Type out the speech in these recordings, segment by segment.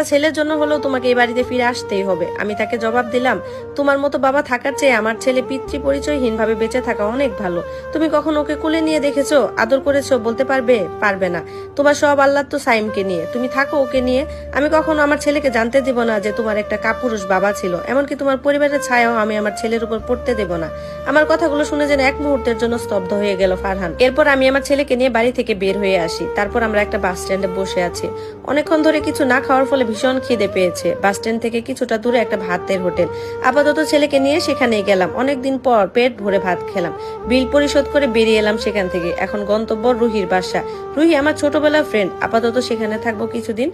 হারা ছেলের জন্য হলেও তোমাকে এই বাড়িতে ফিরে আসতেই হবে। আমি তাকে জবাব দিলাম, তোমার মতো বাবা থাকার চেয়ে আমার ছেলে পিতৃ পরিচয়হীন ভাবে বেঁচে থাকা অনেক ভালো। তুমি কখন ওকে কোলে নিয়ে দেখেছো, আদর করেছো? বলতে পারবে? পারবে না। তোমার সব আল্লাহ তো সাইমকে নিয়ে, তুমি থাকো ওকে নিয়ে। আমি কখনো আমার ছেলেকে জানতে দিব না যে তোমার একটা কাপুরুষ বাবা ছিল। এমনকি তোমার পরিবারের ছায়াও আমি আমার ছেলের উপর পড়তে দেব না। আমার কথাগুলো শুনে যেন এক মুহূর্তের জন্য স্তব্ধ হয়ে গেল ফারহান। এরপর আমি আমার ছেলেকে নিয়ে বাড়ি থেকে বের হয়ে আসি। তারপর আমরা একটা বাস স্ট্যান্ডে বসে আছি। অনেকক্ষণ ধরে কিছু না খাওয়ার ফলে ভীষণ খিদে পেয়েছে। বাস স্ট্যান্ড থেকে কিছুটা দূরে একটা ভাতের হোটেল, আপাতত ছেলেকে নিয়ে সেখানেই গেলাম। অনেকদিন পর পেট ভরে ভাত খেলাম, বিল পরিশোধ করে বেরিয়ে এলাম সেখান থেকে। এখন গন্তব্য রুহির বাসা। রুহি আমার ছোটবেলার ফ্রেন্ড, আপাতত সেখানে থাকবো কিছুদিন।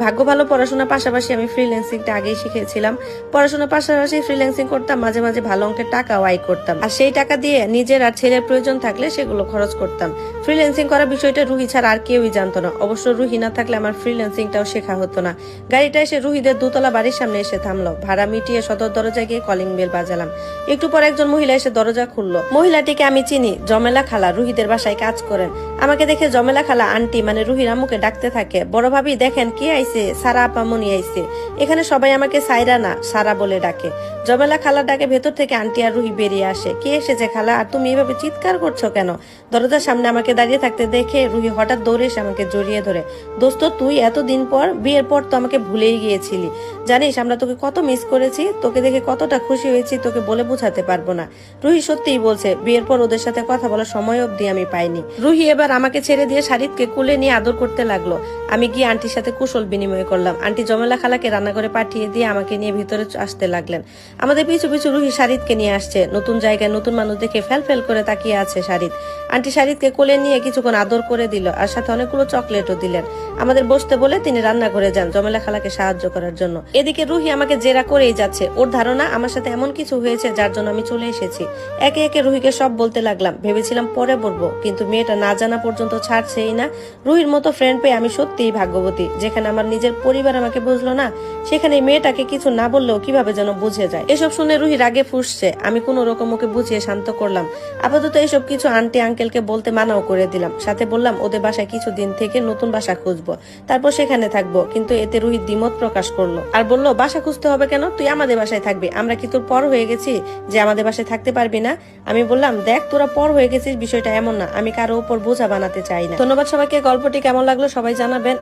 ভাগ্য ভালো, পড়াশোনার পাশাপাশি আমি ফ্রিল্যান্সিংটা আগেই শিখেছিলাম। পড়াশোনার পাশাপাশি ফ্রিল্যান্সিং করতাম, মাঝে মাঝে ভালো অঙ্কের টাকাও আয় করতাম, আর সেই টাকা দিয়ে নিজের আর ছেলের প্রয়োজন থাকলে সেগুলো খরচ করতাম। ফ্রিল্যান্সিং করার বিষয়টা রুহি ছাড়া আর কেউই জানতো না। অবশ্য রুহি না থাকলে আমার ফ্রিল্যান্সিংটাও শেখা হতো না। গাড়িটা এসে রুহিদের দোতলা বাড়ির সামনে এসে থামলো। ভাড়া মিটিয়ে সদর দরজায় গিয়ে কলিং বেল বাজালাম। একটু পর একজন মহিলা এসে দরজা খুললো। মহিলাটিকে আমি চিনি, জমেলা খালা, রুহিদের বাসায় কাজ করেন। আমাকে দেখে জমেলা খালা আন্টি মানে রুহির আম্মুকে ডাকতে থাকে। বড় ভাবি দেখেন কে আইছে, সারা আপামনি আইছে। এখানে সবাই আমাকে সাইরা না সারা বলে ডাকে। জমেলা খালার ডাকে ভেতর থেকে আন্টি আর রুহি বেরিয়ে আসে। কে এসেছে খালা, আর তুমি এভাবে চিৎকার করছো কেন? দরজার সামনে আমাকে দাঁড়িয়ে থাকতে দেখে রুহি হঠাৎ দৌড়ে এসে আমাকে জড়িয়ে ধরে। দোস্ত, তুই এতদিন পর, বিয়ের পর তো আমাকে ভুলেই গিয়েছিলি। জানিস আমরা তোকে কত মিস করেছি, তোকে দেখে কতটা খুশি হয়েছি তোকে বলে বোঝাতে পারবো না। রুহি সত্যিই বলছে, বিয়ের পর ওদের সাথে কথা বলার সময় অবধি আমি পাইনি। রুহি এবার আমাকে ছেড়ে দিয়ে শারিদকে কুলে নিয়ে আদর করতে লাগলো। আমি গিয়ে আন্টির সাথে কুশল বিনিময় করলাম। আন্টি জমেলা খালাকে রান্নাঘরে পাঠিয়ে দিয়ে আমাকে নিয়ে ভিতরে আসতে লাগলেন। আমাদের পিছু পিছু রুহি শারিদকে নিয়ে আসছে। নতুন জায়গায় নতুন মানুষ দেখে ফেল ফেল করে তাকিয়ে আছে শারিদ। আন্টি শারিদকে কোলে নিয়ে কিছুক্ষণ আদর করে দিল, আর সাথে অনেকগুলো চকলেটও দিলেন। আমাদের বসতে বলে তিনি রান্নাঘরে যান জমেলা খালাকে সাহায্য করার জন্য। এদিকে রুহি আমাকে জেরা করেই যাচ্ছে। ওর ধারণা আমার সাথে এমন কিছু হয়েছে যার জন্য আমি চলে এসেছি। একে একে রুহিকে সব বলতে লাগলাম। ভেবেছিলাম পরে বলবো, কিন্তু মেয়েটা না জানা পর্যন্ত ছাড়ছেই না। রুহির মতো ফ্রেন্ড পেয়ে আমি সত্যিই ভাগ্যবতী। যেখানে আমার নিজের পরিবার আমাকে বুঝলো না, সেখানে মেয়েটাকে কিছু না বললেও কিভাবে যেন বুঝে যায়। এসব শুনে রুহি রাগে ফুঁসছে। আমি কোনো রকম ওকে বুঝিয়ে শান্ত করলাম। আপাতত এসব কিছু আন্টি আঙ্কেলকে বলতে মানাও করে দিলাম। সাথে বললাম ওদের বাসায় কিছুদিন থেকে নতুন বাসা খুঁজবো, তারপর সেখানে থাকবো। কিন্তু এতে রুহি দ্বিমত প্রকাশ করলো আর বললো, বাসা খুঁজতে হবে কেন? তুই আমাদের বাসায় থাকবি। আমরা কি তোর পর হয়ে গেছি যে আমাদের বাসায় থাকতে পারবি না? আমি বললাম, দেখ তোরা পর হয়ে গেছিস, বিষয়টা এমন না। আমি কারো উপর বোঝা বানাতে চাই না। ধন্যবাদ সবাইকে। গল্পটি কেমন লাগলো সবাই জানাবেন।